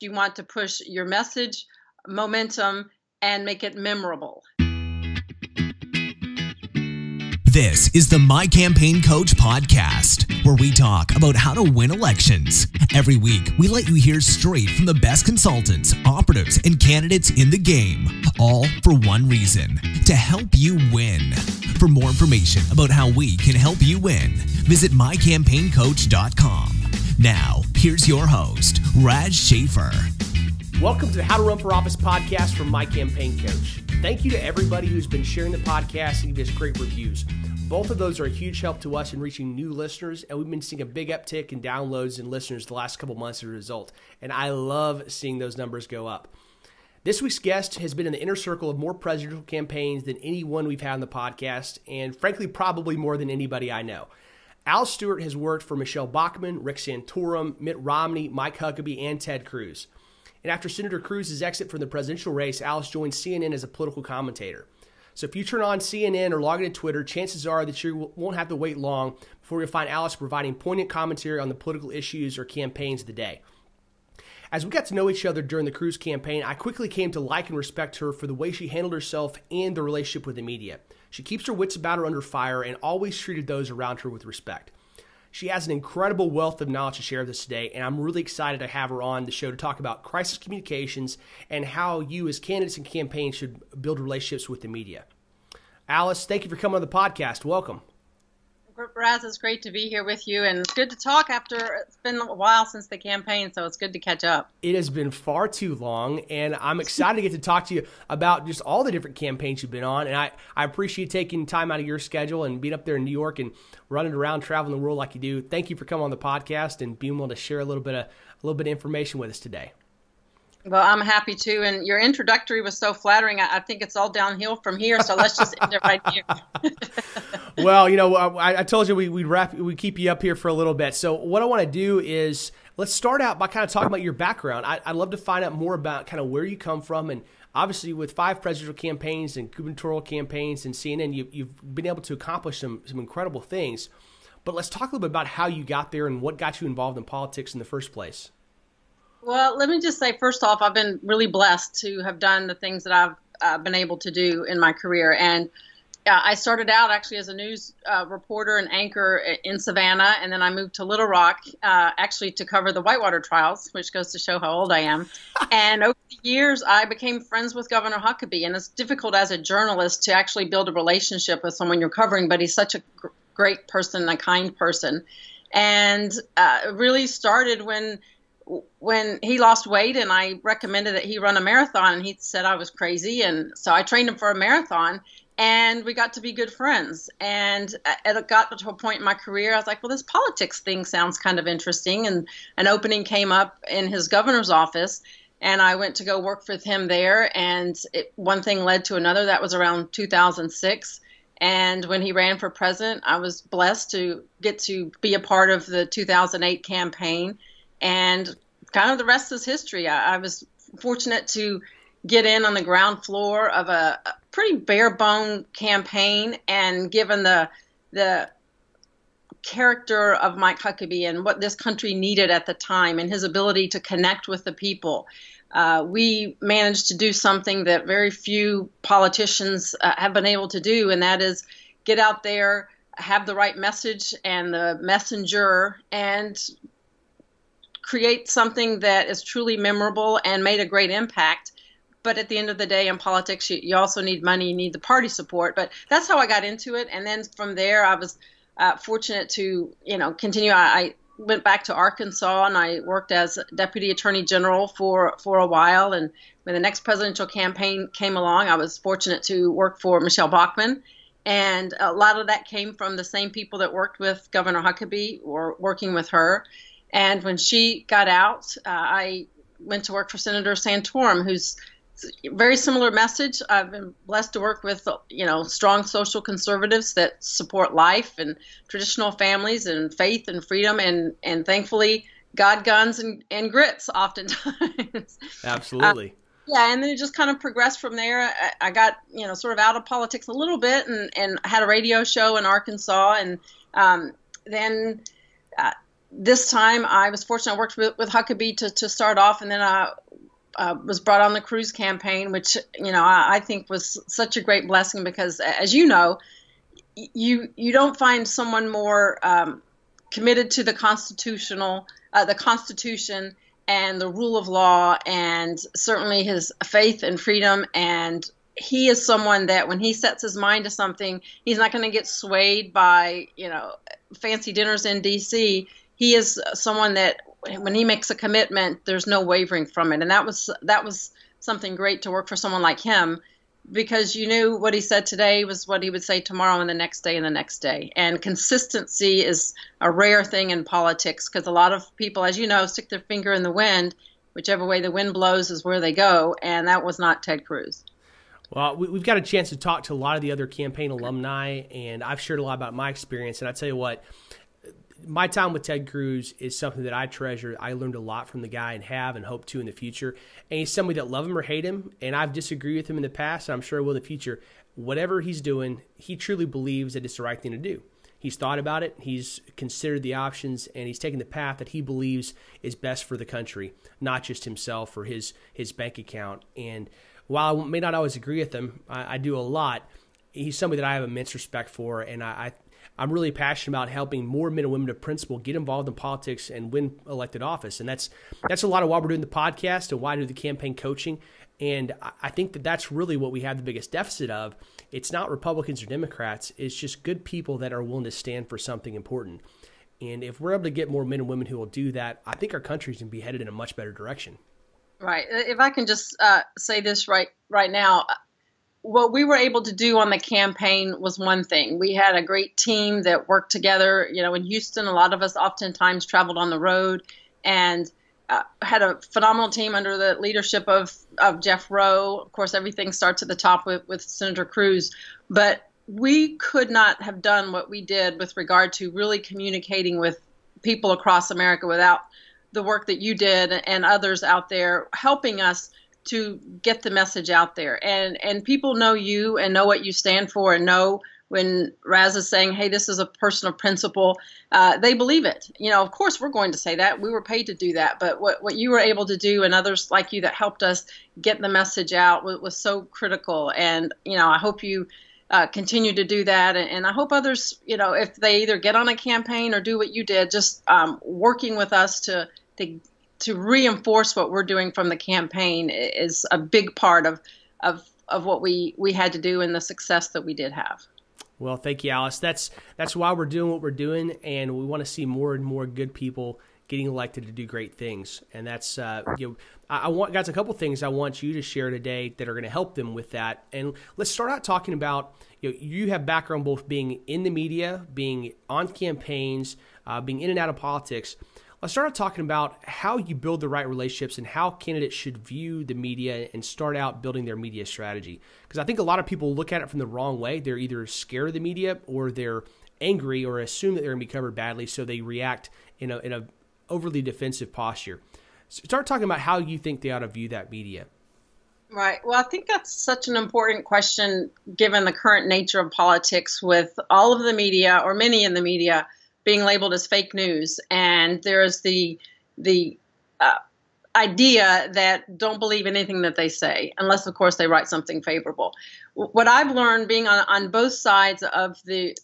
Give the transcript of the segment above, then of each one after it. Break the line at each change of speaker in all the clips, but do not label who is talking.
You want to push your message, momentum, and make it memorable.
This is the My Campaign Coach podcast, where we talk about how to win elections. Every week, we let you hear straight from the best consultants, operatives, and candidates in the game, all for one reason: to help you win. For more information about how we can help you win, visit mycampaigncoach.com. Now, here's your host, Raj Schaefer.
Welcome to the How to Run for Office podcast from My Campaign Coach. Thank you to everybody who's been sharing the podcast and giving us great reviews. Both of those are a huge help to us in reaching new listeners, and we've been seeing a big uptick in downloads and listeners the last couple months as a result, and I love seeing those numbers go up. This week's guest has been in the inner circle of more presidential campaigns than anyone we've had on the podcast, and frankly, probably more than anybody I know. Alice Stewart has worked for Michele Bachmann, Rick Santorum, Mitt Romney, Mike Huckabee, and Ted Cruz. And after Senator Cruz's exit from the presidential race, Alice joined CNN as a political commentator. So if you turn on CNN or log into Twitter, chances are that you won't have to wait long before you'll find Alice providing poignant commentary on the political issues or campaigns of the day. As we got to know each other during the Cruz campaign, I quickly came to like and respect her for the way she handled herself and the relationship with the media. She keeps her wits about her under fire and always treated those around her with respect. She has an incredible wealth of knowledge to share with us today, and I'm really excited to have her on the show to talk about crisis communications and how you as candidates and campaigns should build relationships with the media. Alice, thank you for coming on the podcast. Welcome.
Raz, it's great to be here with you, and it's good to talk after it's been a while since the campaign, so it's good to catch up.
It has been far too long, and I'm excited to get to talk to you about just all the different campaigns you've been on, and I appreciate taking time out of your schedule and being up there in New York and running around, traveling the world like you do. Thank you for coming on the podcast and being able to share a little bit of information with us today.
Well, I'm happy to, and your introductory was so flattering. I think it's all downhill from here, so let's just end it right here.
Well, you know, I told you we'd keep you up here for a little bit. So what I want to do is let's start out by kind of talking about your background. I'd love to find out more about kind of where you come from, and obviously with 5 presidential campaigns and gubernatorial campaigns and CNN, you've been able to accomplish some incredible things. But let's talk a little bit about how you got there and what got you involved in politics in the first place.
Well, let me just say, first off, I've been really blessed to have done the things that I've been able to do in my career. And I started out actually as a news reporter and anchor in Savannah, and then I moved to Little Rock actually to cover the Whitewater trials, which goes to show how old I am. And over the years, I became friends with Governor Huckabee, and it's difficult as a journalist to actually build a relationship with someone you're covering, but he's such a great person, a kind person. And it really started when he lost weight, and I recommended that he run a marathon, and he said I was crazy, and so I trained him for a marathon, and we got to be good friends. And it got to a point in my career, I was like, well, this politics thing sounds kind of interesting, and an opening came up in his governor's office, and I went to go work with him there, and one thing led to another. That was around 2006, and when he ran for president, I was blessed to get to be a part of the 2008 campaign. And kind of the rest is history. I was fortunate to get in on the ground floor of a pretty bare-bone campaign, and given the character of Mike Huckabee and what this country needed at the time and his ability to connect with the people, we managed to do something that very few politicians have been able to do, and that is get out there, have the right message and the messenger, and create something that is truly memorable and made a great impact. But at the end of the day, in politics, you also need money, you need the party support. But that's how I got into it. And then from there, I was fortunate to, continue. I went back to Arkansas, and I worked as Deputy Attorney General for a while. And when the next presidential campaign came along, I was fortunate to work for Michele Bachmann. And a lot of that came from the same people that worked with Governor Huckabee or working with her. And when she got out, I went to work for Senator Santorum, who's very similar message. I've been blessed to work with, strong social conservatives that support life and traditional families and faith and freedom, and thankfully God, guns, and grits oftentimes.
Absolutely.
Yeah, and then it just kind of progressed from there. I got, sort of out of politics a little bit, and had a radio show in Arkansas, and then this time I was fortunate. I worked with Huckabee to start off, and then I was brought on the Cruz campaign, which, I think was such a great blessing because, as you know, you don't find someone more committed to the Constitution and the rule of law, and certainly his faith and freedom. And he is someone that when he sets his mind to something, he's not going to get swayed by, fancy dinners in D.C. He is someone that when he makes a commitment, there's no wavering from it. And that was something great to work for someone like him, because you knew what he said today was what he would say tomorrow and the next day and the next day. And consistency is a rare thing in politics, because a lot of people, as you know, stick their finger in the wind. Whichever way the wind blows is where they go. And that was not Ted Cruz.
Well, we've got a chance to talk to a lot of the other campaign alumni, and I've shared a lot about my experience. And I tell you what, my time with Ted Cruz is something that I treasure. I learned a lot from the guy and have and hope to in the future. And he's somebody that love him or hate him, and I've disagreed with him in the past, and I'm sure I will in the future. Whatever he's doing, he truly believes that it's the right thing to do. He's thought about it, he's considered the options, and he's taken the path that he believes is best for the country, not just himself or his bank account. And while I may not always agree with him, I do a lot. He's somebody that I have immense respect for, and I'm really passionate about helping more men and women of principle get involved in politics and win elected office. And that's a lot of why we're doing the podcast and why I do the campaign coaching. And I think that that's really what we have the biggest deficit of. It's not Republicans or Democrats. It's just good people that are willing to stand for something important. And if we're able to get more men and women who will do that, I think our country's going to be headed in a much better direction.
Right. If I can just say this right now, what we were able to do on the campaign was one thing. We had a great team that worked together. In Houston, a lot of us oftentimes traveled on the road and had a phenomenal team under the leadership of Jeff Rowe. Of course, everything starts at the top with Senator Cruz. But we could not have done what we did with regard to really communicating with people across America without the work that you did and others out there helping us to get the message out there. And people know you and know what you stand for and know when Raz is saying, hey, this is a person of principle, they believe it. Of course, we're going to say that. We were paid to do that. But what you were able to do and others like you that helped us get the message out was so critical. And, I hope you continue to do that. And I hope others, if they either get on a campaign or do what you did, just working with us to reinforce what we're doing from the campaign is a big part of what we had to do and the success that we did have.
Well, thank you, Alice. That's why we're doing what we're doing, and we want to see more and more good people getting elected to do great things. And that's I want guys, a couple things I want you to share today that are going to help them with that. And let's start out talking about you have background both being in the media, being on campaigns, being in and out of politics. Let's start out talking about how you build the right relationships and how candidates should view the media and start out building their media strategy. Because I think a lot of people look at it from the wrong way. They're either scared of the media or they're angry or assume that they're going to be covered badly, so they react in a overly defensive posture. So start talking about how you think they ought to view that media.
Right. Well, I think that's such an important question given the current nature of politics with all of the media or many in the media being labeled as fake news. And there's the idea that don't believe anything that they say, unless, of course, they write something favorable. What I've learned being on both sides of the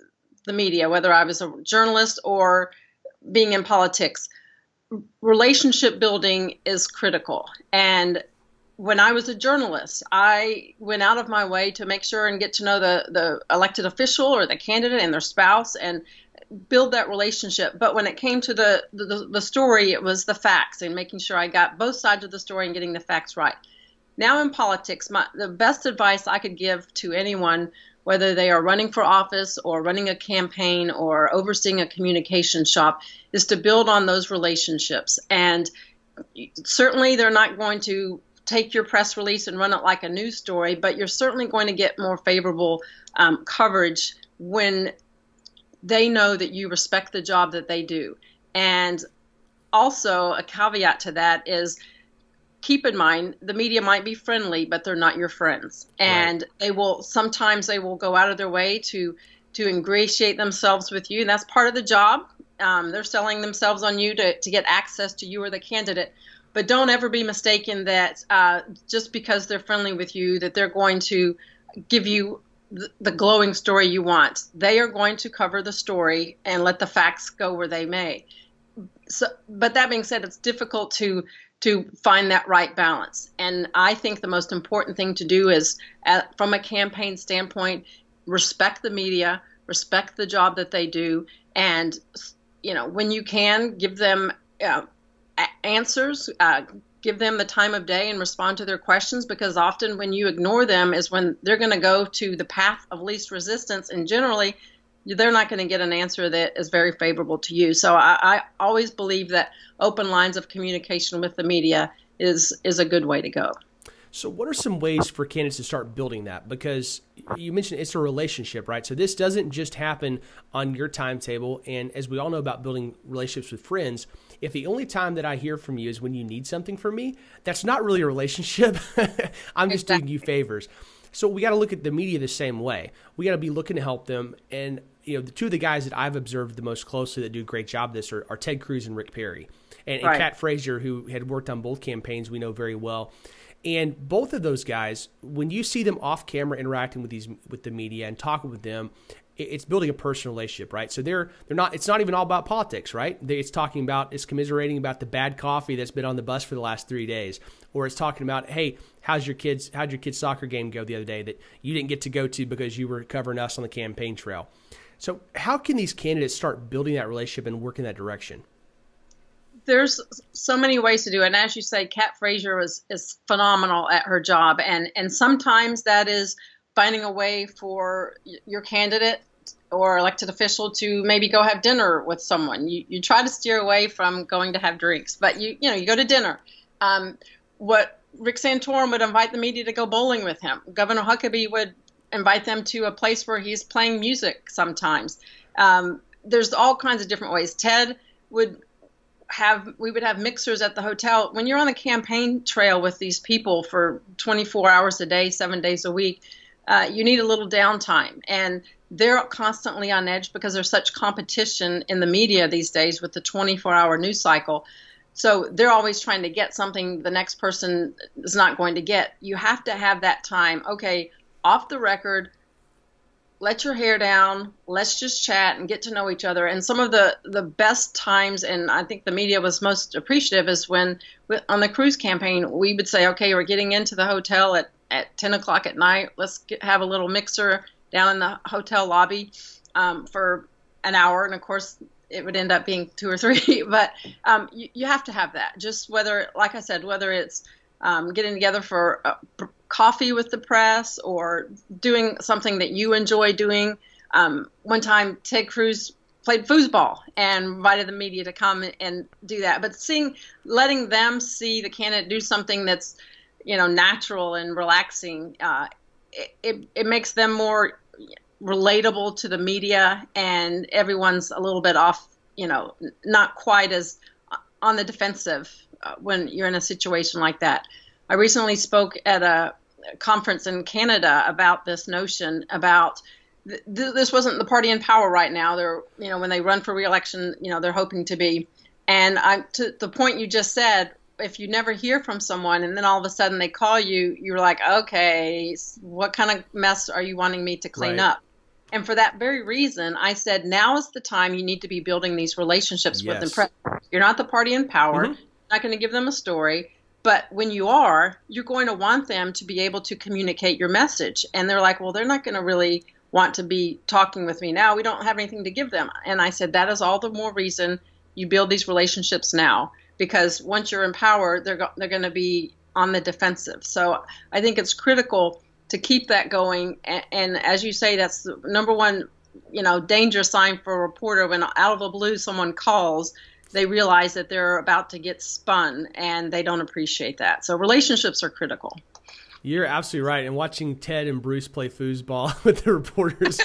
media, whether I was a journalist or being in politics, relationship building is critical. And when I was a journalist, I went out of my way to make sure and get to know the elected official or the candidate and their spouse and build that relationship. But when it came to the story, it was the facts and making sure I got both sides of the story and getting the facts right. Now in politics, the best advice I could give to anyone, whether they are running for office or running a campaign or overseeing a communication shop, is to build on those relationships. And certainly they're not going to take your press release and run it like a news story, but you're certainly going to get more favorable coverage when they know that you respect the job that they do. And also a caveat to that is keep in mind the media might be friendly, but they're not your friends. And right. Sometimes they will go out of their way to ingratiate themselves with you. And that's part of the job. They're selling themselves on you to get access to you or the candidate. But don't ever be mistaken that just because they're friendly with you, that they're going to give you the glowing story you want. They are going to cover the story and let the facts go where they may. So, but that being said, it's difficult to find that right balance. And I think the most important thing to do is, from a campaign standpoint, respect the media, respect the job that they do, and when you can, give them answers, give them the time of day and respond to their questions, because often when you ignore them is when they're going to go to the path of least resistance, and generally they're not going to get an answer that is very favorable to you. So I always believe that open lines of communication with the media is a good way to go.
So what are some ways for candidates to start building that? Because you mentioned it's a relationship, right? So this doesn't just happen on your timetable. And as we all know about building relationships with friends, if the only time that I hear from you is when you need something from me, that's not really a relationship. I'm just doing you favors. So we got to look at the media the same way. We got to be looking to help them. And the two of the guys that I've observed the most closely that do a great job of this are Ted Cruz and Rick Perry. And Kat Frazier, who had worked on both campaigns, we know very well. And both of those guys, when you see them off camera interacting with the media and talking with them, it's building a personal relationship, right? So they're not. It's not even all about politics, right? It's commiserating about the bad coffee that's been on the bus for the last 3 days, or it's talking about, hey, how'd your kid's soccer game go the other day that you didn't get to go to because you were covering us on the campaign trail? So how can these candidates start building that relationship and work in that direction?
There's so many ways to do it. And as you say, Kat Frazier is phenomenal at her job. And sometimes that is finding a way for your candidate or elected official to maybe go have dinner with someone. You try to steer away from going to have drinks, but you go to dinner. What Rick Santorum would invite the media to go bowling with him. Governor Huckabee would invite them to a place where he's playing music sometimes. There's all kinds of different ways. Ted would we would have mixers at the hotel. When you're on the campaign trail with these people for 24 hours a day, 7 days a week, you need a little downtime. And they're constantly on edge because there's such competition in the media these days with the 24-hour news cycle. So they're always trying to get something the next person is not going to get. You have to have that time. Okay, off the record, let your hair down, let's just chat and get to know each other. And some of the best times, and I think the media was most appreciative, is when on the Cruz campaign, we would say, okay, we're getting into the hotel at 10 o'clock at night. Let's have a little mixer down in the hotel lobby for an hour. And of course, it would end up being 2 or 3. But you have to have that. Just like I said, whether it's getting together for coffee with the press or doing something that you enjoy doing. One time, Ted Cruz played foosball and invited the media to come and do that. But letting them see the candidate do something that's, natural and relaxing, it makes them more relatable to the media, and everyone's a little bit off, not quite as on the defensive when you're in a situation like that. I recently spoke at a conference in Canada about this notion about this wasn't the party in power right now. They're, when they run for re-election, they're hoping to be. And to the point you just said, if you never hear from someone and then all of a sudden they call you, you're like, okay, what kind of mess are you wanting me to clean up? And for that very reason, I said, now is the time you need to be building these relationships with them. You're not the party in power. You're not going to give them a story. But when you are, you're going to want them to be able to communicate your message. And they're like, well, they're not going to really want to be talking with me now. We don't have anything to give them. And I said, that is all the more reason you build these relationships now, because once you're in power, they're going to be on the defensive. So I think it's critical to keep that going. And as you say, that's the number one, danger sign for a reporter. When out of the blue someone calls, they realize that they're about to get spun, and they don't appreciate that. So relationships are critical.
You're absolutely right. And watching Ted and Bruce play foosball with the reporters,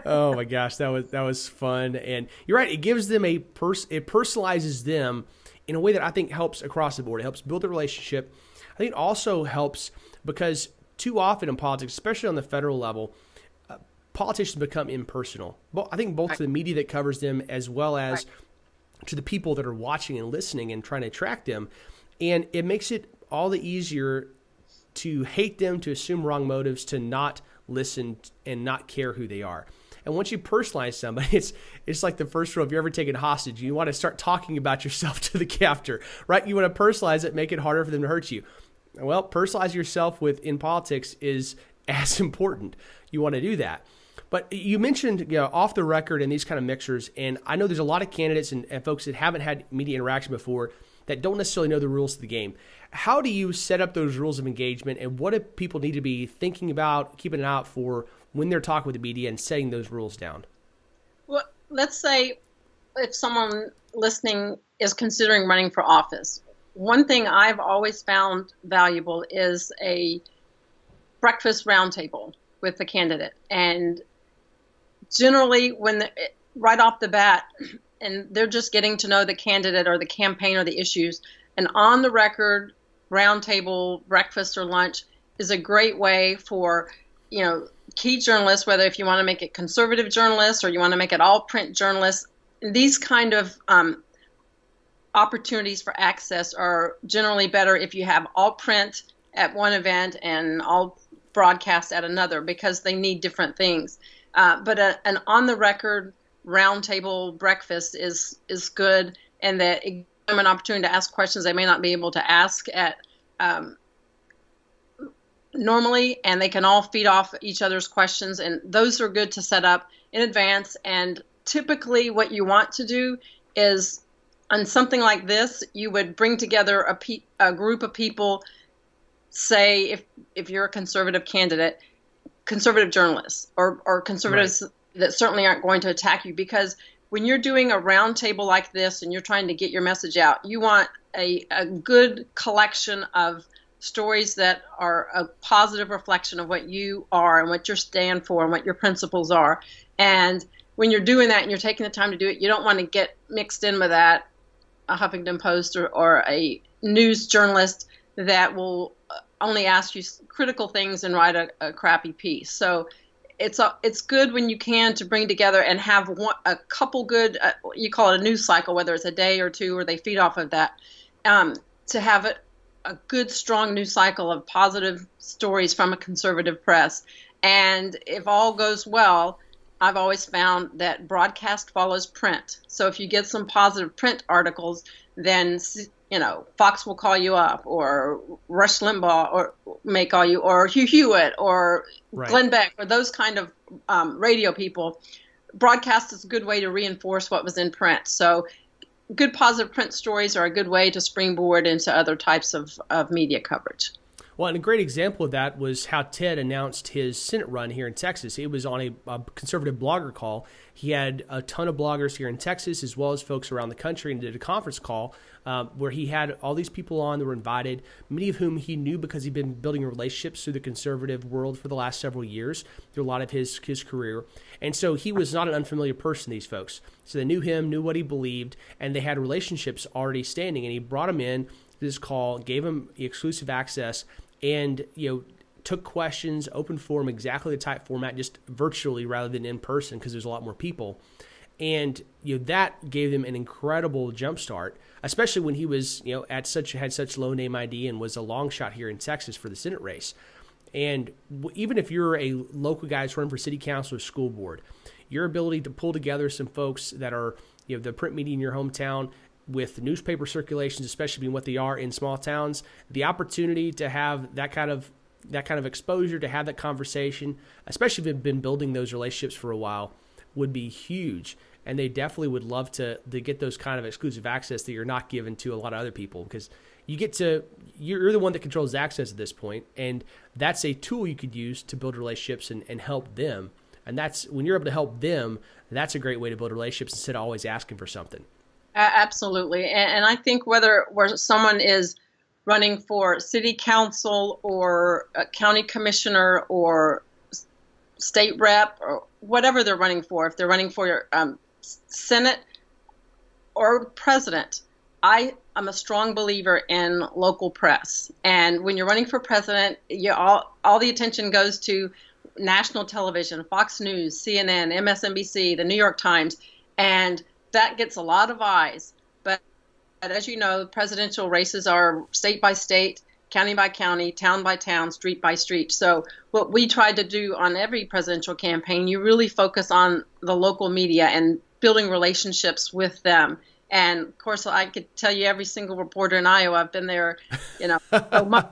oh my gosh, that was fun. And you're right, it gives them it personalizes them in a way that I think helps across the board. It helps build a relationship. I think it also helps because too often in politics, especially on the federal level, politicians become impersonal. But I think both the media that covers them as well as to the people that are watching and listening and trying to attract them. And it makes it all the easier to hate them, to assume wrong motives, to not listen and not care who they are. And once you personalize somebody, it's like the first rule. If you're ever taken hostage, you want to start talking about yourself to the captor, right? You want to personalize it, make it harder for them to hurt you. Well, personalize yourself in politics is as important. You want to do that. But you mentioned, off the record and these kind of mixers, and I know there's a lot of candidates and folks that haven't had media interaction before that don't necessarily know the rules of the game. How do you set up those rules of engagement, and what do people need to be thinking about, keeping an eye out for when they're talking with the media and setting those rules down?
Well, let's say if someone listening is considering running for office, one thing I've always found valuable is a breakfast roundtable with the candidate. And generally, right off the bat, and they're just getting to know the candidate or the campaign or the issues, an on-the-record roundtable breakfast or lunch is a great way for, key journalists, whether if you want to make it conservative journalists or you want to make it all print journalists, these kind of opportunities for access are generally better if you have all print at one event and all broadcast at another, because they need different things. But an on-the-record roundtable breakfast is good, and that it gives them an opportunity to ask questions they may not be able to ask at normally, and they can all feed off each other's questions, and those are good to set up in advance. And typically what you want to do is, on something like this, you would bring together a group of people, say if you're a conservative candidate, conservative journalists or conservatives right, that certainly aren't going to attack you, because when you're doing a roundtable like this and you're trying to get your message out, you want a good collection of stories that are a positive reflection of what you are and what you stand for and what your principles are. And when you're doing that and you're taking the time to do it, you don't want to get mixed in with that, a Huffington Post or a news journalist that will only ask you critical things and write a crappy piece. So it's good when you can to bring together and have a couple good, you call it a news cycle, whether it's a day or two or they feed off of that, to have a good, strong news cycle of positive stories from a conservative press. And if all goes well, I've always found that broadcast follows print. So if you get some positive print articles, then Fox will call you up, or Rush Limbaugh may call you, or Hugh Hewitt, or right, Glenn Beck, or those kind of radio people. Broadcast is a good way to reinforce what was in print. So good positive print stories are a good way to springboard into other types of media coverage.
Well, and a great example of that was how Ted announced his Senate run here in Texas. It was on a conservative blogger call. He had a ton of bloggers here in Texas, as well as folks around the country, and did a conference call where he had all these people on that were invited, many of whom he knew because he'd been building relationships through the conservative world for the last several years, through a lot of his career. And so he was not an unfamiliar person, these folks. So they knew him, knew what he believed, and they had relationships already standing. And he brought him in to this call, gave him exclusive access, and took questions, open forum, exactly the type format, just virtually rather than in person, because there's a lot more people. And that gave them an incredible jumpstart, especially when he was had such low name ID and was a long shot here in Texas for the Senate race. And even if you're a local guy that's running for city council or school board, your ability to pull together some folks that are the print media in your hometown, with newspaper circulations, especially being what they are in small towns, the opportunity to have that kind of exposure, to have that conversation, especially if you've been building those relationships for a while, would be huge. And they definitely would love to get those kind of exclusive access that you're not given to a lot of other people, because you're the one that controls access at this point, and that's a tool you could use to build relationships and help them. And that's when you're able to help them, that's a great way to build relationships instead of always asking for something.
Absolutely. And I think where someone is running for city council or a county commissioner or state rep or whatever they're running for, if they're running for Senate or president, I am a strong believer in local press. And when you're running for president, all the attention goes to national television, Fox News, CNN, MSNBC, the New York Times, and that gets a lot of eyes. But as you know, presidential races are state by state, county by county, town by town, street by street. So what we tried to do on every presidential campaign, you really focus on the local media and building relationships with them. And of course, I could tell you every single reporter in Iowa. I've been there, so much.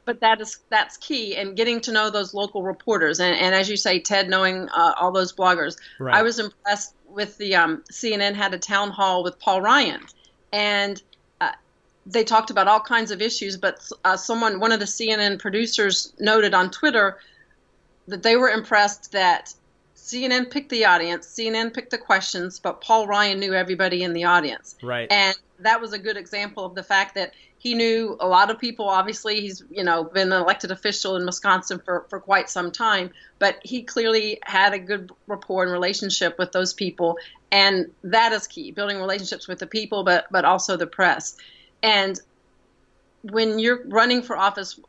But that's key, and getting to know those local reporters. And as you say, Ted, knowing all those bloggers. Right. I was impressed with the CNN had a town hall with Paul Ryan, and they talked about all kinds of issues. But one of the CNN producers noted on Twitter that they were impressed that CNN picked the audience, CNN picked the questions, but Paul Ryan knew everybody in the audience.
Right.
And that was a good example of the fact that he knew a lot of people. Obviously, he's been an elected official in Wisconsin for quite some time, but he clearly had a good rapport and relationship with those people. And that is key, building relationships with the people, but also the press. And when you're running for office,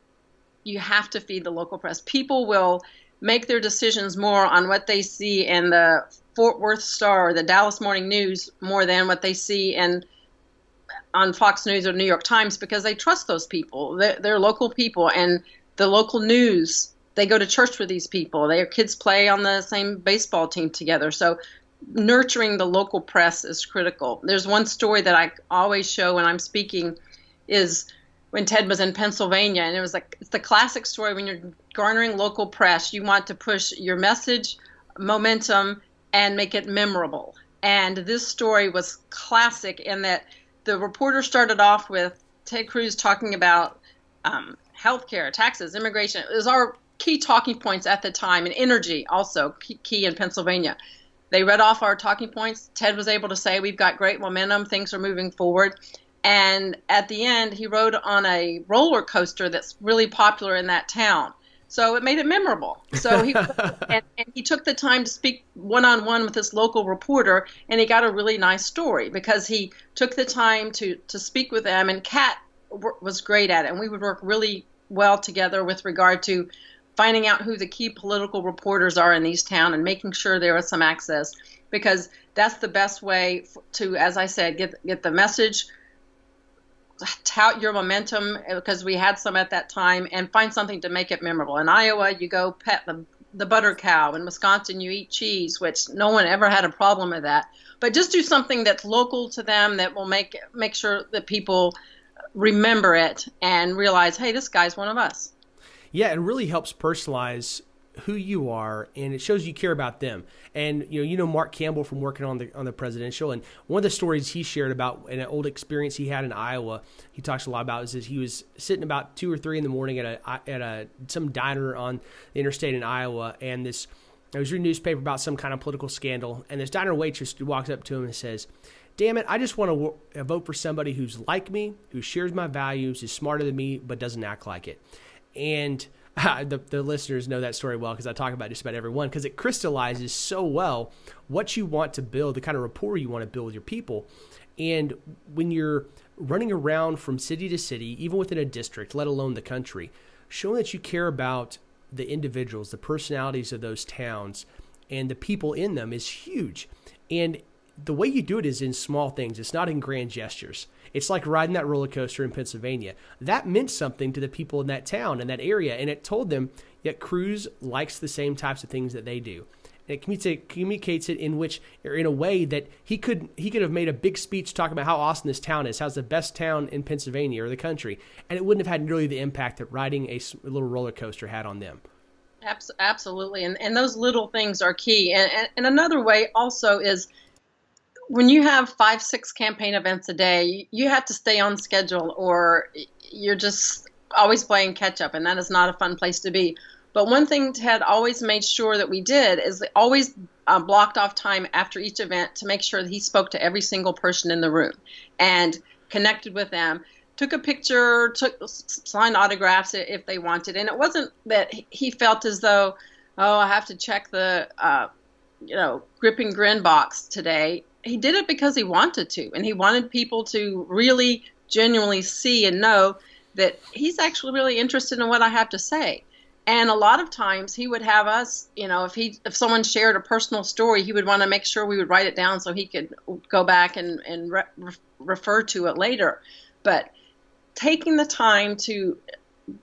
you have to feed the local press. People will make their decisions more on what they see in the Fort Worth Star or the Dallas Morning News more than what they see on Fox News or New York Times, because they trust those people. They're local people, and the local news, they go to church with these people. Their kids play on the same baseball team together. So nurturing the local press is critical. There's one story that I always show when I'm speaking is when Ted was in Pennsylvania, and it's the classic story. When you're garnering local press, you want to push your message, momentum, and make it memorable. And this story was classic in that the reporter started off with Ted Cruz talking about healthcare, taxes, immigration. It was our key talking points at the time, and energy also key in Pennsylvania. They read off our talking points. Ted was able to say, we've got great momentum, things are moving forward. And at the end, he rode on a roller coaster that's really popular in that town. So it made it memorable. So he and he took the time to speak one-on-one with this local reporter, and he got a really nice story because he took the time to speak with them. And Kat was great at it, and we would work really well together with regard to finding out who the key political reporters are in these towns and making sure there was some access, because that's the best way to, as I said, get the message, tout your momentum, because we had some at that time, and find something to make it memorable. In Iowa, you go pet the butter cow. In Wisconsin, you eat cheese, which no one ever had a problem with that. But just do something that's local to them that will make sure that people remember it and realize, hey, this guy's one of us.
Yeah, it really helps personalize who you are, and it shows you care about them. And Mark Campbell from working on the presidential, and one of the stories he shared about an old experience he had in Iowa, he talks a lot about, is he was sitting about 2 or 3 in the morning at some diner on the interstate in Iowa, and I was reading a newspaper about some kind of political scandal, and this diner waitress walks up to him and says, "Damn it, I just want to vote for somebody who's like me, who shares my values, is smarter than me, but doesn't act like it." And the listeners know that story well, because I talk about just about everyone, because it crystallizes so well what you want to build, the kind of rapport you want to build with your people. And when you're running around from city to city, even within a district, let alone the country, showing that you care about the individuals, the personalities of those towns, and the people in them is huge. And the way you do it is in small things. It's not in grand gestures. It's like riding that roller coaster in Pennsylvania. That meant something to the people in that town and that area, and it told them that Cruz likes the same types of things that they do. And it communicates it in a way that he could have made a big speech talking about how awesome this town is, how's the best town in Pennsylvania or the country, and it wouldn't have had nearly the impact that riding a little roller coaster had on them.
Absolutely, and those little things are key. And another way also is, when you have 5-6 campaign events a day, you have to stay on schedule, or you're just always playing catch up, and that is not a fun place to be. But one thing Ted always made sure that we did is always blocked off time after each event to make sure that he spoke to every single person in the room and connected with them, took a picture, signed autographs if they wanted. And it wasn't that he felt as though, oh, I have to check the grip and grin box today. He did it because he wanted to, and he wanted people to really genuinely see and know that he's actually really interested in what I have to say. And a lot of times he would have us, if someone shared a personal story, he would want to make sure we would write it down so he could go back and refer to it later. But taking the time to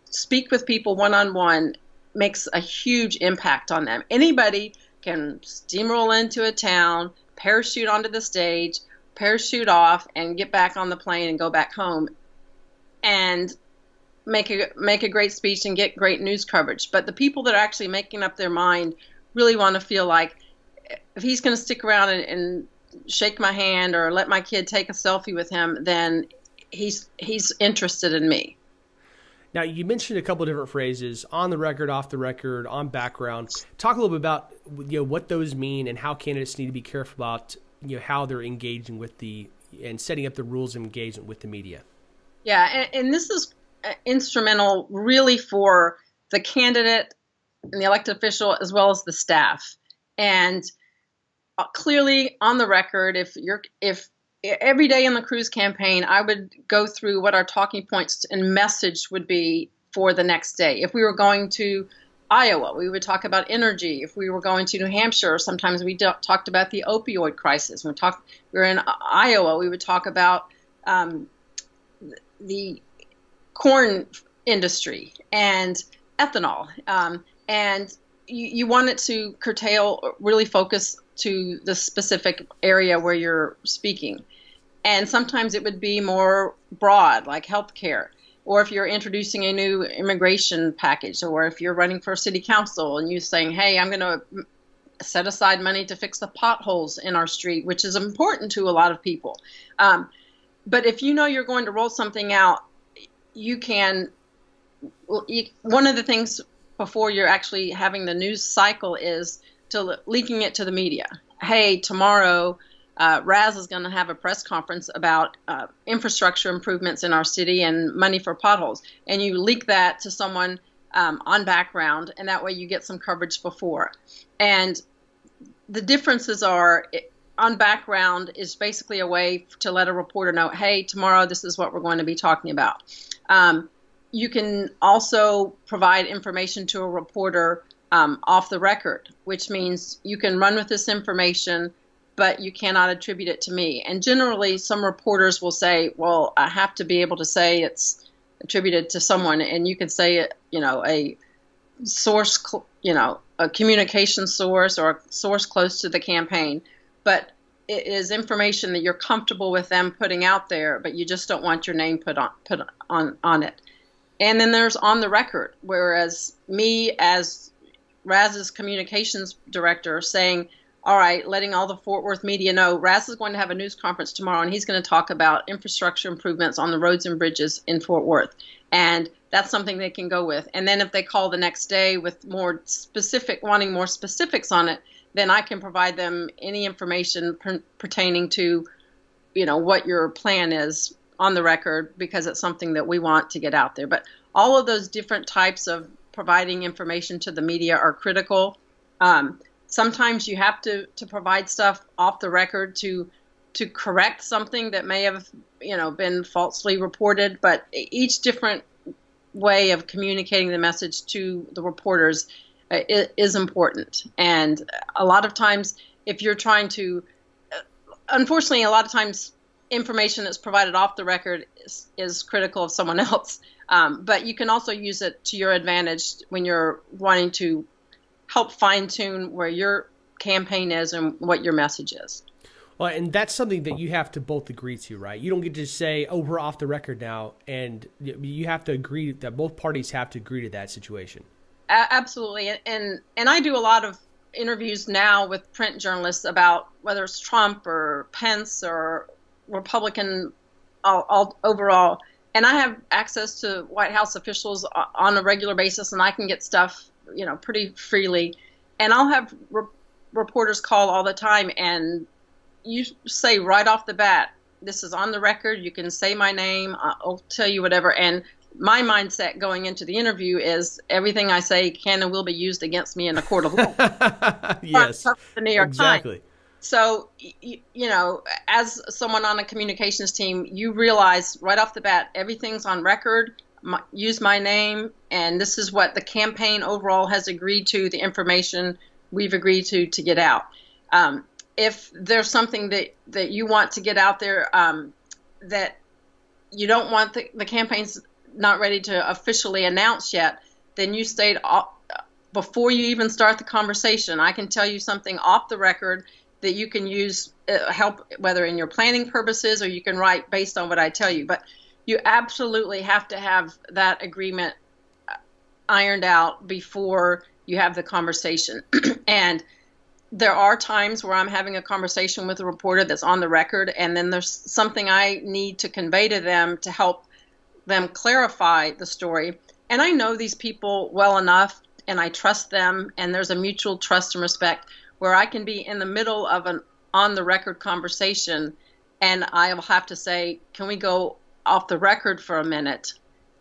speak with people one-on-one makes a huge impact on them. Anybody can steamroll into a town, parachute onto the stage, parachute off, and get back on the plane and go back home and make a great speech and get great news coverage. But the people that are actually making up their mind really want to feel like if he's going to stick around and shake my hand or let my kid take a selfie with him, then he's interested in me.
Now, you mentioned a couple of different phrases: on the record, off the record, on background. Talk a little bit about what those mean and how candidates need to be careful about how they're engaging with and setting up the rules of engagement with the media.
Yeah, and this is instrumental really for the candidate and the elected official as well as the staff. And clearly on the record, if every day in the Cruz campaign, I would go through what our talking points and message would be for the next day. If we were going to Iowa, we would talk about energy. If we were going to New Hampshire, sometimes we talked about the opioid crisis. When we were in Iowa, we would talk about the corn industry and ethanol. And you want it to curtail, really focus to the specific area where you're speaking. And sometimes it would be more broad, like healthcare, or if you're introducing a new immigration package, or if you're running for city council and you're saying, hey, I'm going to set aside money to fix the potholes in our street, which is important to a lot of people. But if you know you're going to roll something out, one of the things before you're actually having the news cycle is leaking it to the media. Hey, tomorrow Raz is going to have a press conference about infrastructure improvements in our city and money for potholes. And you leak that to someone on background, and that way you get some coverage before. And the differences are, on background is basically a way to let a reporter know, hey, tomorrow this is what we're going to be talking about. You can also provide information to a reporter off the record, which means you can run with this information, but you cannot attribute it to me. And generally, some reporters will say, well, I have to be able to say it's attributed to someone. And you can say, a source, a communication source or a source close to the campaign. But it is information that you're comfortable with them putting out there, but you just don't want your name put on it. And then there's on the record, whereas me as Raz's communications director saying, all right, letting all the Fort Worth media know Raz is going to have a news conference tomorrow, and he's going to talk about infrastructure improvements on the roads and bridges in Fort Worth. And that's something they can go with. And then if they call the next day with wanting more specifics on it, then I can provide them any information pertaining to, what your plan is on the record, because it's something that we want to get out there. But all of those different types of providing information to the media are critical. Sometimes you have to provide stuff off the record to correct something that may have, been falsely reported. But each different way of communicating the message to the reporters is important. And a lot of times, if you're trying to, unfortunately, a lot of times information that's provided off the record is critical of someone else. But you can also use it to your advantage when you're wanting to help fine-tune where your campaign is and what your message is.
Well, and that's something that you have to both agree to, right? You don't get to say, oh, we're off the record now, and you have to agree that both parties have to agree to that situation.
Absolutely. And I do a lot of interviews now with print journalists about whether it's Trump or Pence or Republican overall. And I have access to White House officials on a regular basis, and I can get stuff, pretty freely. And I'll have reporters call all the time, and you say right off the bat, this is on the record. You can say my name. I'll tell you whatever. And my mindset going into the interview is everything I say can and will be used against me in a court of law.
Yes,
the New York
exactly.
Times. So, as someone on a communications team, you realize right off the bat, everything's on record. use my name, and this is what the campaign overall has agreed to, the information we've agreed to get out. If there's something that you want to get out there that you don't want the campaign's not ready to officially announce yet, then you state before you even start the conversation, I can tell you something off the record that you can use help, whether in your planning purposes, or you can write based on what I tell you. But you absolutely have to have that agreement ironed out before you have the conversation. And there are times where I'm having a conversation with a reporter that's on the record, and then there's something I need to convey to them to help them clarify the story. And I know these people well enough, and I trust them, and there's a mutual trust and respect where I can be in the middle of an on-the-record conversation, and I will have to say, can we go off the record for a minute?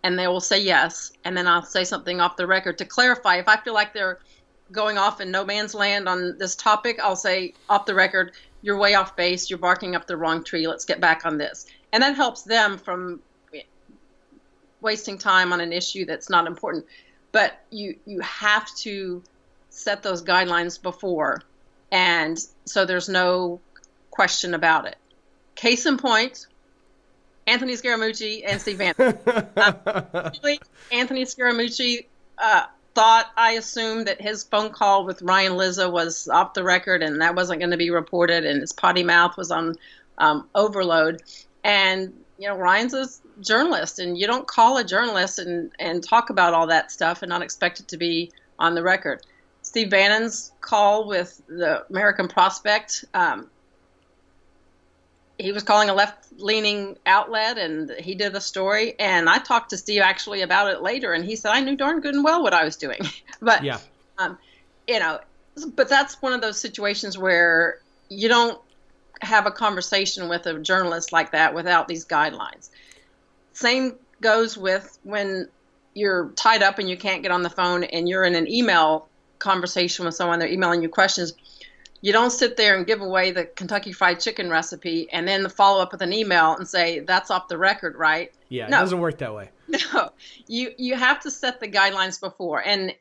And they will say yes, and then I'll say something off the record to clarify. If I feel like they're going off in no man's land on this topic, I'll say off the record, you're way off base, you're barking up the wrong tree, let's get back on this. And that helps them from wasting time on an issue that's not important. But you have to set those guidelines before, and so there's no question about it. Case in point, Anthony Scaramucci and Steve Bannon. Anthony Scaramucci thought, I assumed, that his phone call with Ryan Lizza was off the record and that wasn't going to be reported, and his potty mouth was on overload. And Ryan's a journalist, and you don't call a journalist and talk about all that stuff and not expect it to be on the record. Steve Bannon's call with the American Prospect, he was calling a left-leaning outlet, and he did the story. And I talked to Steve actually about it later, and he said, I knew darn good and well what I was doing. But, yeah. But that's one of those situations where you don't have a conversation with a journalist like that without these guidelines. Same goes with when you're tied up and you can't get on the phone and you're in an email conversation with someone, they're emailing you questions. You don't sit there and give away the Kentucky Fried Chicken recipe and then follow up with an email and say, that's off the record, right?
Yeah, no. It doesn't work that way.
No, you have to set the guidelines before. And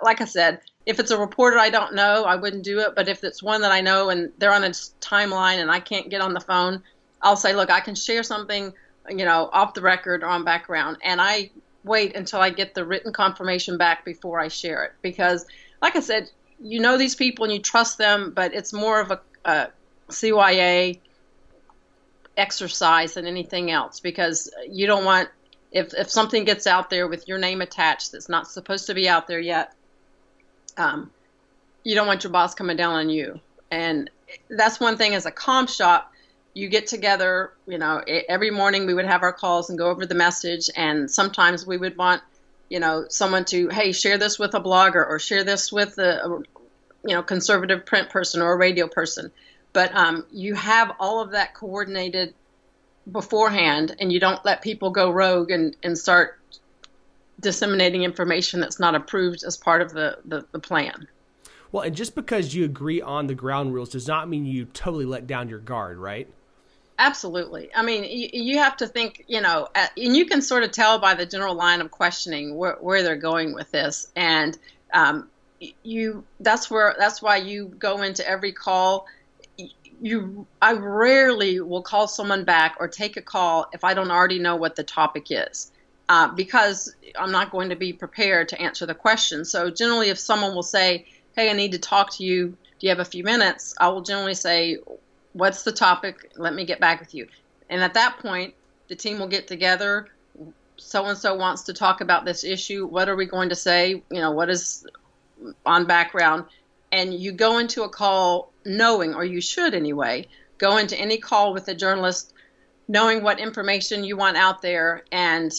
like I said, if it's a reporter I don't know, I wouldn't do it. But if it's one that I know and they're on a timeline and I can't get on the phone, I'll say, look, I can share something, off the record or on background. And I wait until I get the written confirmation back before I share it. Because, like I said, these people and you trust them, but it's more of a CYA exercise than anything else, because you don't want, if something gets out there with your name attached that's not supposed to be out there yet, you don't want your boss coming down on you. And that's one thing. As a comm shop, you get together, every morning we would have our calls and go over the message, and sometimes we would want someone to, hey, share this with a blogger or share this with a conservative print person or a radio person. But you have all of that coordinated beforehand, and you don't let people go rogue and start disseminating information that's not approved as part of the plan.
Well, and just because you agree on the ground rules does not mean you totally let down your guard, right?
Absolutely. I mean, you have to think, and you can sort of tell by the general line of questioning where they're going with this. And that's why you go into every call. I rarely will call someone back or take a call if I don't already know what the topic is, because I'm not going to be prepared to answer the question. So generally, if someone will say, hey, I need to talk to you, do you have a few minutes? I will generally say, what's the topic? Let me get back with you. And at that point, the team will get together. So-and-so wants to talk about this issue. What are we going to say? What is on background? And you go into a call knowing, or you should anyway, go into any call with a journalist knowing what information you want out there, and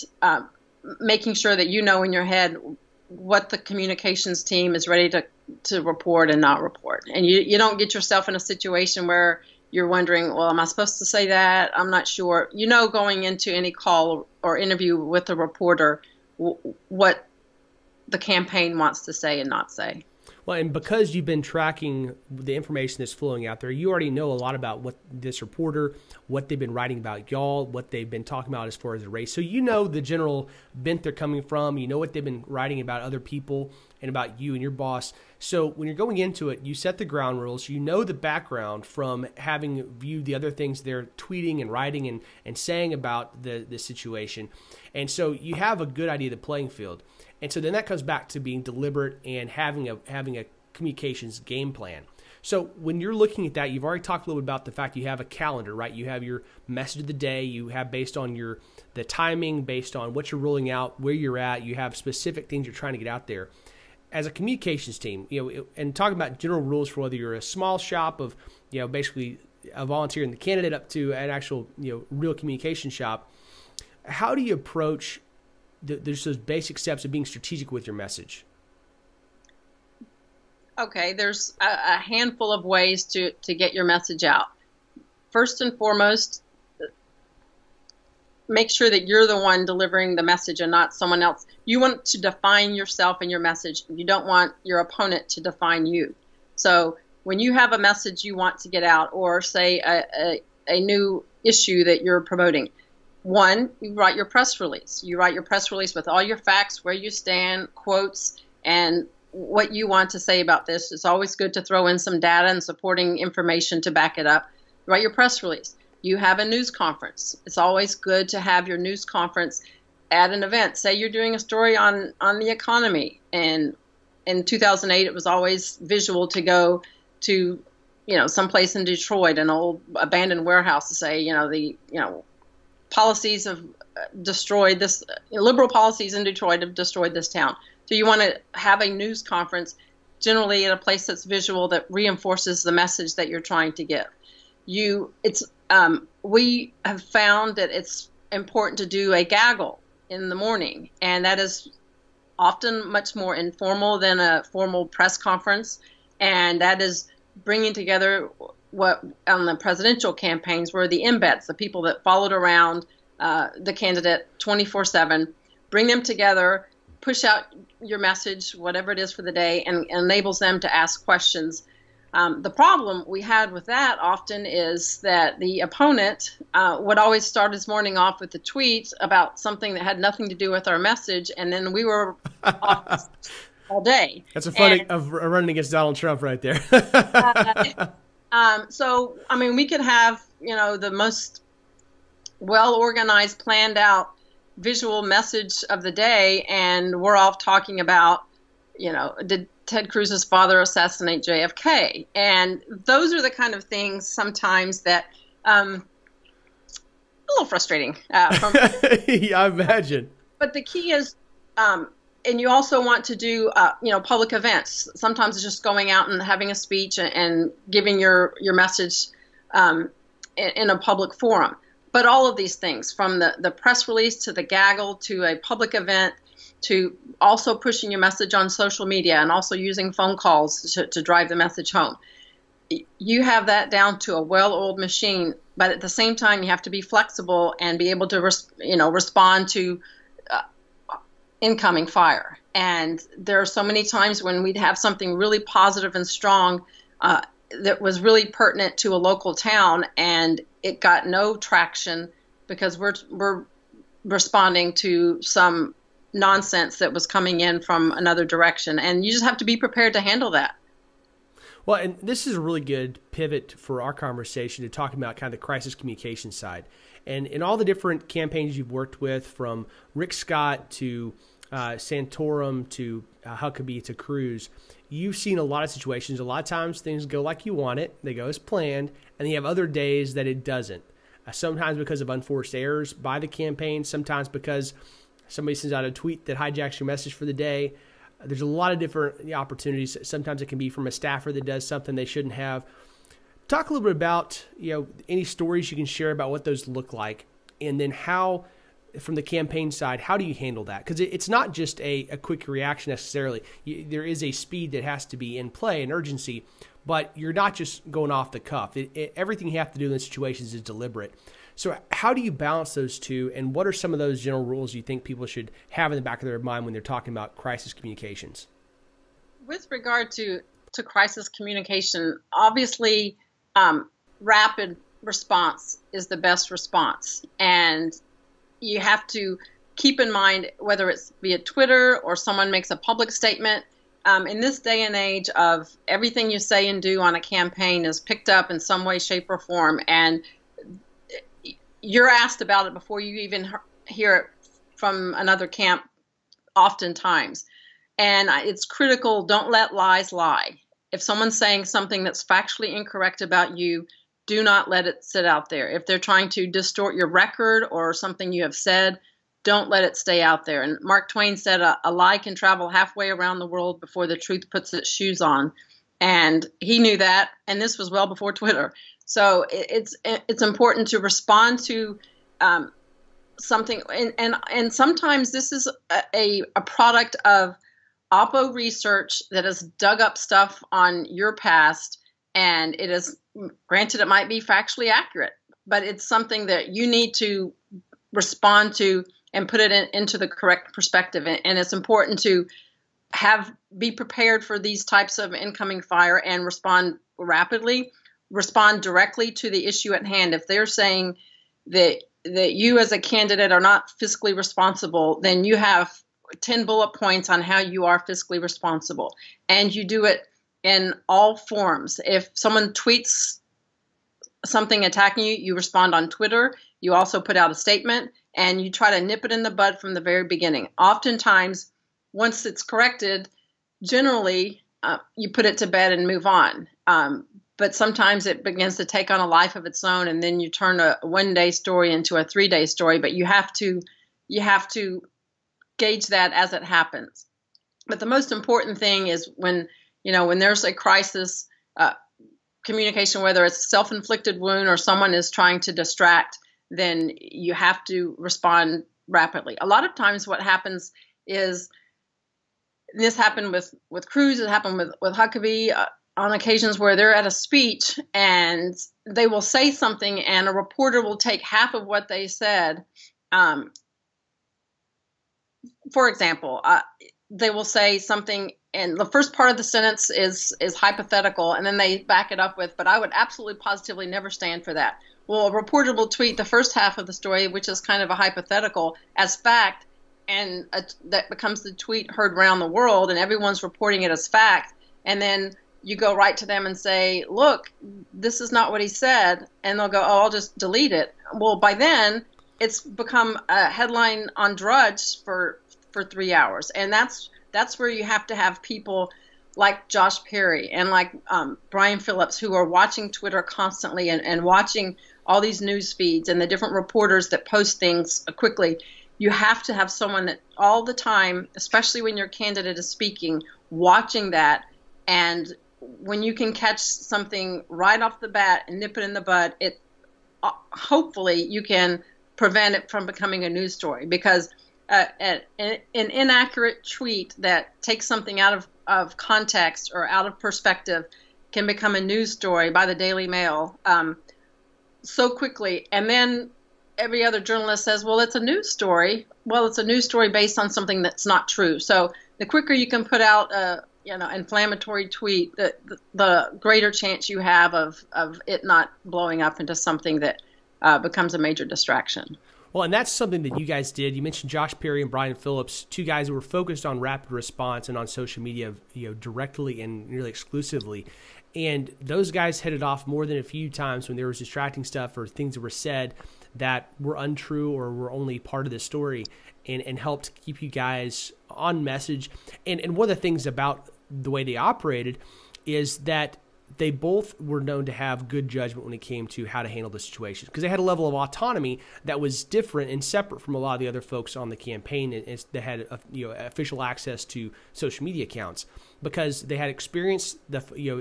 making sure that in your head what the communications team is ready to report and not report. And you don't get yourself in a situation where you're wondering, well, am I supposed to say that? I'm not sure. Going into any call or interview with a reporter, what the campaign wants to say and not say.
Well, and because you've been tracking the information that's flowing out there, you already know a lot about what this reporter, what they've been writing about y'all, what they've been talking about as far as the race. So you know the general bent they're coming from. You know what they've been writing about other people and about you and your boss. So when you're going into it, you set the ground rules. You know the background from having viewed the other things they're tweeting and writing and saying about the situation. And so you have a good idea of the playing field. And so then that comes back to being deliberate and having a communications game plan. So when you're looking at that, you've already talked a little bit about the fact you have a calendar, right? You have your message of the day. You have based on the timing, based on what you're rolling out, where you're at. You have specific things you're trying to get out there. As a communications team, and talking about general rules for whether you're a small shop of, basically a volunteer and the candidate up to an actual, real communication shop, how do you approach there's those basic steps of being strategic with your message?
Okay, there's a handful of ways to get your message out. First and foremost, make sure that you're the one delivering the message and not someone else. You want to define yourself and your message. You don't want your opponent to define you. So when you have a message you want to get out, or say a new issue that you're promoting, one, you write your press release. You write your press release with all your facts, where you stand, quotes, and what you want to say about this. It's always good to throw in some data and supporting information to back it up. You write your press release. You have a news conference. It's always good to have your news conference at an event. Say you're doing a story on the economy, and in 2008 it was always visual to go to someplace in Detroit, an old abandoned warehouse, to say policies have destroyed this, liberal policies in Detroit have destroyed this town. So you want to have a news conference generally at a place that's visual, that reinforces the message that you're trying to give. We have found that it's important to do a gaggle in the morning, and that is often much more informal than a formal press conference, and that is bringing together what on the presidential campaigns were the embeds, the people that followed around the candidate 24/7, bring them together, push out your message, whatever it is for the day, and enables them to ask questions. The problem we had with that often is that the opponent would always start his morning off with a tweet about something that had nothing to do with our message, and then we were off all day.
That's a fun of running against Donald Trump right there.
So, we could have, the most well-organized, planned out visual message of the day, and we're off talking about, did Ted Cruz's father assassinate JFK? And those are the kind of things sometimes that a little frustrating.
Yeah, I imagine.
But the key is, and you also want to do, public events. Sometimes it's just going out and having a speech and giving your message in a public forum. But all of these things, from the press release to the gaggle to a public event, to also pushing your message on social media and also using phone calls to drive the message home. You have that down to a well-oiled machine, but at the same time, you have to be flexible and be able to respond to incoming fire. And there are so many times when we'd have something really positive and strong that was really pertinent to a local town, and it got no traction because we're responding to some nonsense that was coming in from another direction. And you just have to be prepared to handle that.
Well, and this is a really good pivot for our conversation to talk about kind of the crisis communication side. And in all the different campaigns you've worked with, from Rick Scott to Santorum to Huckabee to Cruz, you've seen a lot of situations. A lot of times things go like you want it. They go as planned. And you have other days that it doesn't. Sometimes because of unforced errors by the campaign. Sometimes because somebody sends out a tweet that hijacks your message for the day. There's a lot of different opportunities. Sometimes it can be from a staffer that does something they shouldn't have. Talk a little bit about, any stories you can share about what those look like, and then how, from the campaign side, how do you handle that? Because it's not just a quick reaction necessarily. There is a speed that has to be in play, an urgency, but you're not just going off the cuff. Everything you have to do in those situations is deliberate. So how do you balance those two, and what are some of those general rules you think people should have in the back of their mind when they're talking about crisis communications?
with regard to crisis communication, obviously, rapid response is the best response. And you have to keep in mind, whether it's via Twitter or someone makes a public statement, in this day and age of everything you say and do on a campaign is picked up in some way, shape, or form. And you're asked about it before you even hear it from another camp oftentimes. And it's critical, don't let lies lie. If someone's saying something that's factually incorrect about you, do not let it sit out there. If they're trying to distort your record or something you have said, don't let it stay out there. And Mark Twain said a lie can travel halfway around the world before the truth puts its shoes on. And he knew that, and this was well before Twitter. So it's important to respond to something, and sometimes this is a product of Oppo research that has dug up stuff on your past, and it is, granted, it might be factually accurate, but it's something that you need to respond to and put it into the correct perspective. And it's important to be prepared for these types of incoming fire and respond rapidly, respond directly to the issue at hand. If they're saying that you as a candidate are not fiscally responsible, then you have 10 bullet points on how you are fiscally responsible. And you do it in all forms. If someone tweets something attacking you, you respond on Twitter. You also put out a statement, and you try to nip it in the bud from the very beginning. Oftentimes, once it's corrected, generally you put it to bed and move on. But sometimes it begins to take on a life of its own, and then you turn a one-day story into a 3-day story. But you have to gauge that as it happens. But the most important thing is when there's a crisis, communication, whether it's a self-inflicted wound or someone is trying to distract, then you have to respond rapidly. A lot of times what happens is, this happened with Cruz, it happened with Huckabee, on occasions where they're at a speech and they will say something and a reporter will take half of what they said. For example, they will say something and the first part of the sentence is hypothetical, and then they back it up with, but I would absolutely positively never stand for that. Well, a reporter will tweet the first half of the story, which is kind of a hypothetical, as fact, and that becomes the tweet heard around the world, and everyone's reporting it as fact. And then you go right to them and say, look, this is not what he said. And they'll go, oh, I'll just delete it. Well, by then, it's become a headline on Drudge for 3 hours. And that's where you have to have people like Josh Perry and like Brian Phillips, who are watching Twitter constantly and watching all these news feeds and the different reporters that post things quickly. You have to have someone that all the time, especially when your candidate is speaking, watching that. And when you can catch something right off the bat and nip it in the bud, hopefully you can prevent it from becoming a news story. Because an inaccurate tweet that takes something out of context or out of perspective can become a news story by the Daily Mail so quickly. And then every other journalist says, well, it's a news story. Well, it's a news story based on something that's not true. So the quicker you can put out a inflammatory tweet, the greater chance you have of it not blowing up into something that becomes a major distraction.
Well, and that's something that you guys did. You mentioned Josh Perry and Brian Phillips, two guys who were focused on rapid response and on social media, directly and nearly exclusively. And those guys headed off more than a few times when there was distracting stuff or things that were said that were untrue or were only part of the story, and helped keep you guys on message. And one of the things about the way they operated is that they both were known to have good judgment when it came to how to handle the situation, because they had a level of autonomy that was different and separate from a lot of the other folks on the campaign that had official access to social media accounts, because they had experienced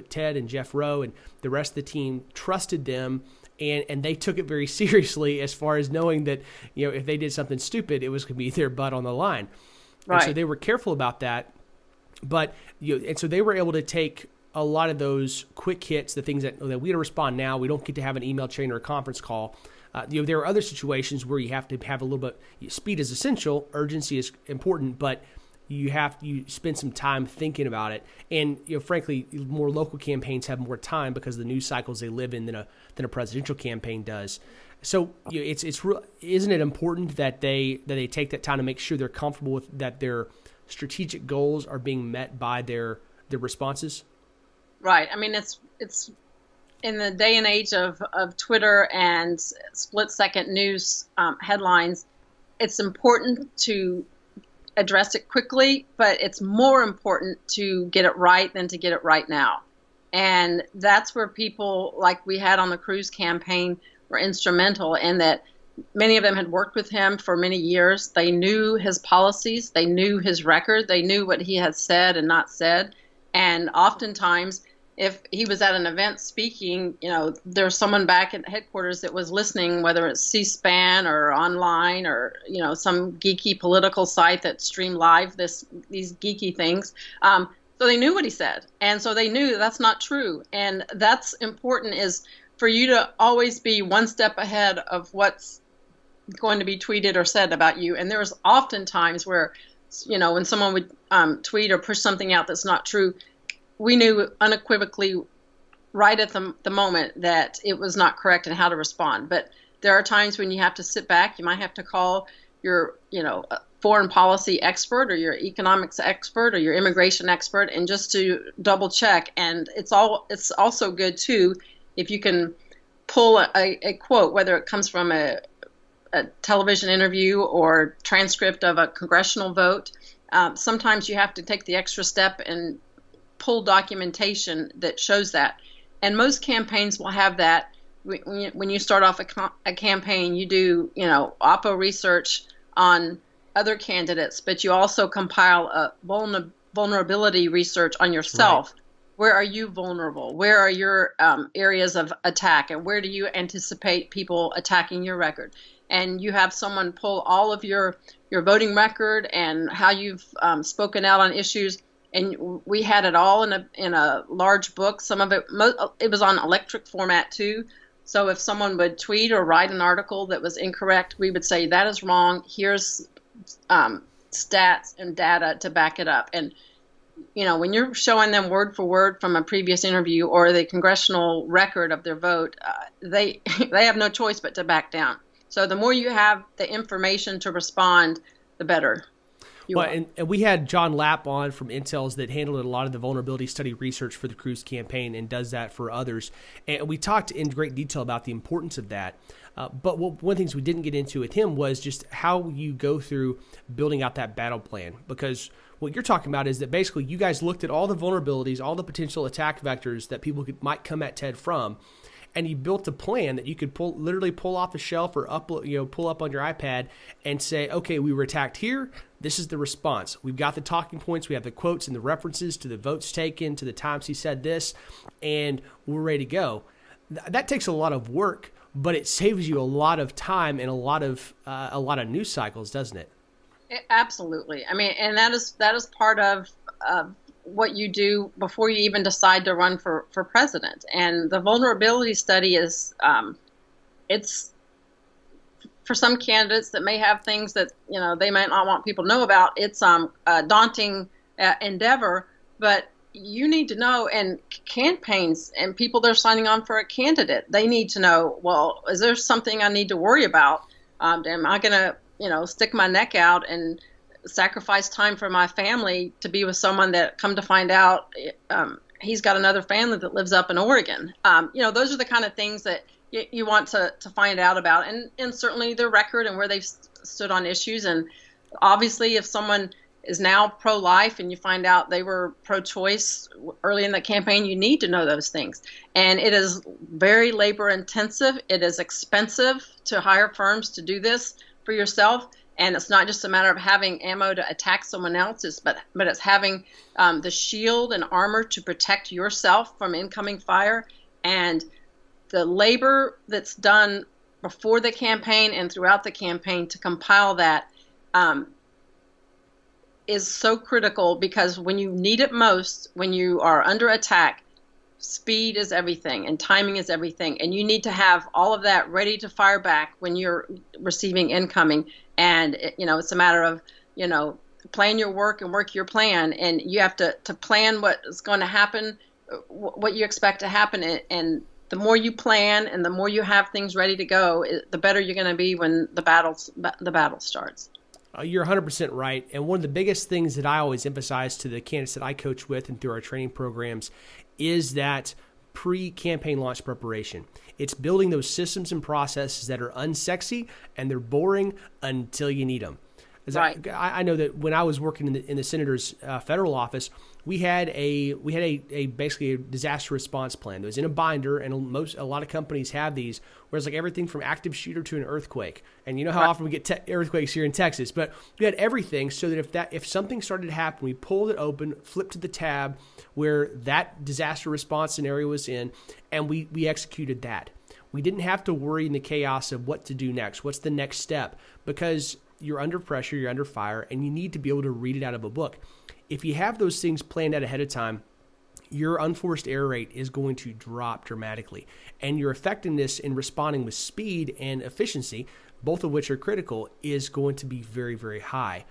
Ted and Jeff Rowe and the rest of the team trusted them, and they took it very seriously as far as knowing that if they did something stupid, it was going to be their butt on the line. Right. And so they were careful about that, but and so they were able to take a lot of those quick hits, the things that we don't respond now. We don't get to have an email chain or a conference call. There are other situations where you have to have a little bit. Speed is essential, urgency is important, but you spend some time thinking about it. And frankly, more local campaigns have more time because of the news cycles they live in than a presidential campaign does. So isn't it important that they take that time to make sure they're comfortable with that their strategic goals are being met by their responses?
Right. I mean, it's in the day and age of Twitter and split-second news headlines, it's important to address it quickly, but it's more important to get it right than to get it right now. And that's where people like we had on the Cruz campaign were instrumental in that many of them had worked with him for many years. They knew his policies. They knew his record. They knew what he had said and not said. And oftentimes, if he was at an event speaking, there's someone back at headquarters that was listening, whether it's C-SPAN or online or, some geeky political site that streamed live these geeky things. So they knew what he said. And so they knew that's not true. And that's important is for you to always be one step ahead of what's going to be tweeted or said about you. And there was often times where, when someone would tweet or push something out that's not true, we knew unequivocally right at the moment that it was not correct and how to respond. But there are times when you have to sit back. You might have to call your, foreign policy expert or your economics expert or your immigration expert and just to double check. And it's also good too if you can pull a quote, whether it comes from a television interview or transcript of a congressional vote. Sometimes you have to take the extra step and pull documentation that shows that. And most campaigns will have that. When you start off a campaign, you do, oppo research on other candidates, but you also compile a vulnerability research on yourself. Right. Where are you vulnerable? Where are your areas of attack? And where do you anticipate people attacking your record? And you have someone pull all of your voting record and how you've spoken out on issues. And we had it all in a large book. Some of it was on electric format too. So if someone would tweet or write an article that was incorrect, we would say that is wrong. Here's stats and data to back it up. And when you're showing them word for word from a previous interview or the congressional record of their vote, they have no choice but to back down. So the more you have the information to respond, the better.
And we had John Lapp on from Intel's that handled a lot of the vulnerability study research for the Cruz campaign and does that for others. And we talked in great detail about the importance of that. But one of the things we didn't get into with him was just how you go through building out that battle plan. Because what you're talking about is that basically you guys looked at all the vulnerabilities, all the potential attack vectors that people might come at Ted from, and you built a plan that you could literally pull off the shelf or pull up on your iPad and say, okay, we were attacked here. This is the response. We've got the talking points. We have the quotes and the references to the votes taken, to the times he said this, and we're ready to go. That takes a lot of work, but it saves you a lot of time and a lot of news cycles, doesn't it?
Absolutely. I mean, and that is part of what you do before you even decide to run for president. And the vulnerability study is, it's for some candidates that may have things that, they might not want people to know about. It's a daunting endeavor, but you need to know, and campaigns and people that are signing on for a candidate, they need to know, well, is there something I need to worry about? Am I going to, stick my neck out and sacrifice time for my family to be with someone that, come to find out, he's got another family that lives up in Oregon? Those are the kind of things that you want to find out about, and certainly their record and where they've stood on issues. And obviously, if someone is now pro-life and you find out they were pro-choice early in the campaign, you need to know those things. And it is very labor intensive. It is expensive to hire firms to do this for yourself. And it's not just a matter of having ammo to attack someone else's, but it's having the shield and armor to protect yourself from incoming fire. And the labor that's done before the campaign and throughout the campaign to compile that is so critical, because when you need it most, when you are under attack, speed is everything and timing is everything. And you need to have all of that ready to fire back when you're receiving incoming. And, it's a matter of, plan your work and work your plan, and you have to plan what is going to happen, what you expect to happen, and the more you plan and the more you have things ready to go, the better you're going to be when the battle starts.
You're 100% right. And one of the biggest things that I always emphasize to the candidates that I coach with and through our training programs is that pre-campaign launch preparation. It's building those systems and processes that are unsexy and they're boring until you need them.
Right.
I know that when I was working in the senator's federal office, we had a basically a disaster response plan that was in a binder, and a lot of companies have these, where it's like everything from active shooter to an earthquake. And you know how often we get earthquakes here in Texas, but we had everything so that if something started to happen, we pulled it open, flipped to the tab where that disaster response scenario was in, and we executed that. We didn't have to worry in the chaos of what to do next, what's the next step, because you're under pressure, you're under fire, and you need to be able to read it out of a book. If you have those things planned out ahead of time, your unforced error rate is going to drop dramatically. And your effectiveness in responding with speed and efficiency, both of which are critical, is going to be very, very high.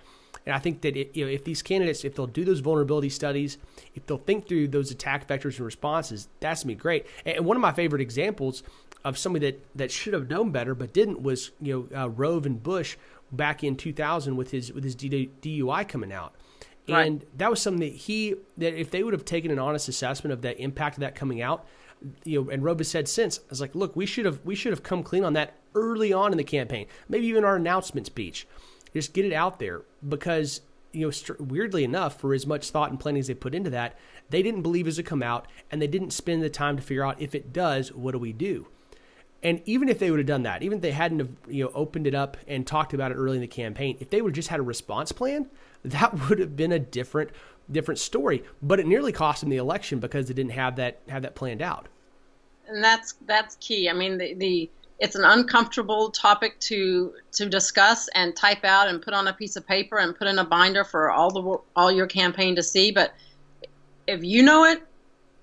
And I think that if these candidates, if they'll do those vulnerability studies, if they'll think through those attack vectors and responses, that's going to be great. And one of my favorite examples of somebody that should have known better but didn't was Rove and Bush back in 2000 with his DUI coming out.
Right.
And that was something that if they would have taken an honest assessment of the impact of that coming out, and Rove has said since, I was like, look, we should have come clean on that early on in the campaign, maybe even our announcement speech. Just get it out there, because weirdly enough, for as much thought and planning as they put into that, they didn't believe it would come out, and they didn't spend the time to figure out, if it does, what do we do? And even if they would have done that, even if they hadn't have, opened it up and talked about it early in the campaign, if they would have just had a response plan, that would have been a different story. But it nearly cost them the election because they didn't have that planned out.
And that's key. I mean, it's an uncomfortable topic to discuss and type out and put on a piece of paper and put in a binder for all your campaign to see. But if you know it,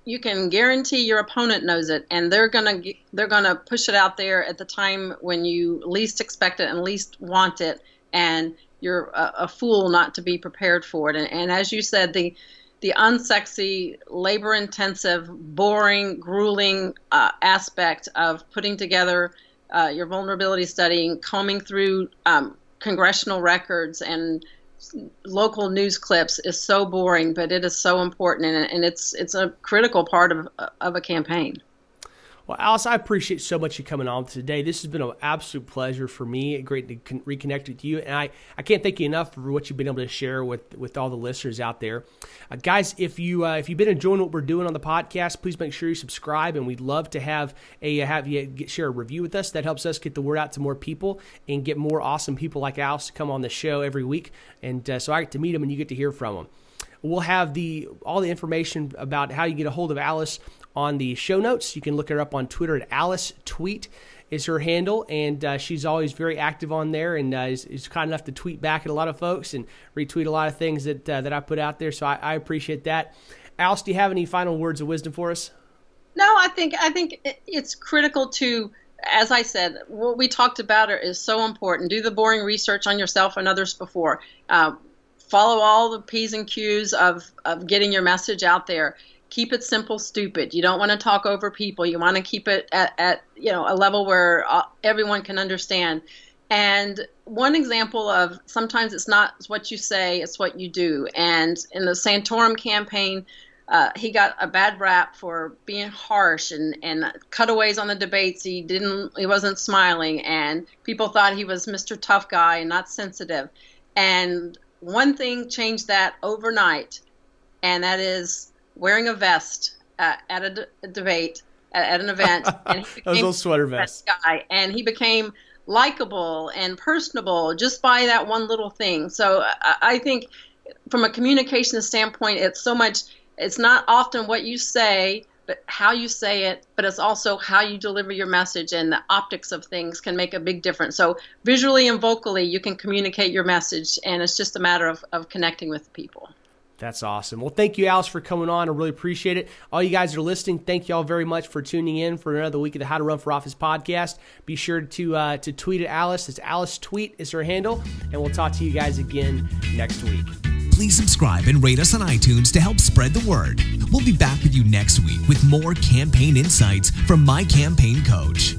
you can guarantee your opponent knows it, and they're gonna push it out there at the time when you least expect it and least want it, and you're a fool not to be prepared for it. And as you said, the unsexy, labor-intensive, boring, grueling aspect of putting together your vulnerability study, combing through congressional records and local news clips is so boring, but it is so important, and it's a critical part of a campaign.
Well, Alice, I appreciate so much you coming on today. This has been an absolute pleasure for me. Great to reconnect with you, and I can't thank you enough for what you've been able to share with all the listeners out there. Guys, if you've been enjoying what we're doing on the podcast, please make sure you subscribe, and we'd love to have you share a review with us. That helps us get the word out to more people and get more awesome people like Alice to come on the show every week, and so I get to meet them and you get to hear from them. We'll have all the information about how you get a hold of Alice on the show notes. You can look her up on Twitter at Alice Tweet is her handle, and she's always very active on there, and is kind enough to tweet back at a lot of folks and retweet a lot of things that I put out there. So I appreciate that. Alice, do you have any final words of wisdom for us?
No, I think it's critical to, as I said, what we talked about is so important. Do the boring research on yourself and others before. Follow all the P's and Q's of getting your message out there. Keep it simple, stupid. You don't want to talk over people. You want to keep it at a level where everyone can understand. And one example of sometimes it's not what you say, it's what you do. And in the Santorum campaign, he got a bad rap for being harsh and cutaways on the debates. He wasn't smiling, and people thought he was Mr. Tough Guy and not sensitive. And one thing changed that overnight, and that is wearing a vest at a debate, at an event. And he became
those little sweater vests.
Guy, and he became likable and personable just by that one little thing. So I think from a communication standpoint, it's not often what you say, but how you say it, but it's also how you deliver your message, and the optics of things can make a big difference. So visually and vocally, you can communicate your message, and it's just a matter of connecting with people.
That's awesome. Well, thank you, Alice, for coming on. I really appreciate it. All you guys that are listening, thank you all very much for tuning in for another week of the How to Run for Office podcast. Be sure to tweet at Alice. It's Alice Tweet is her handle, and we'll talk to you guys again next week.
Please subscribe and rate us on iTunes to help spread the word. We'll be back with you next week with more campaign insights from My Campaign Coach.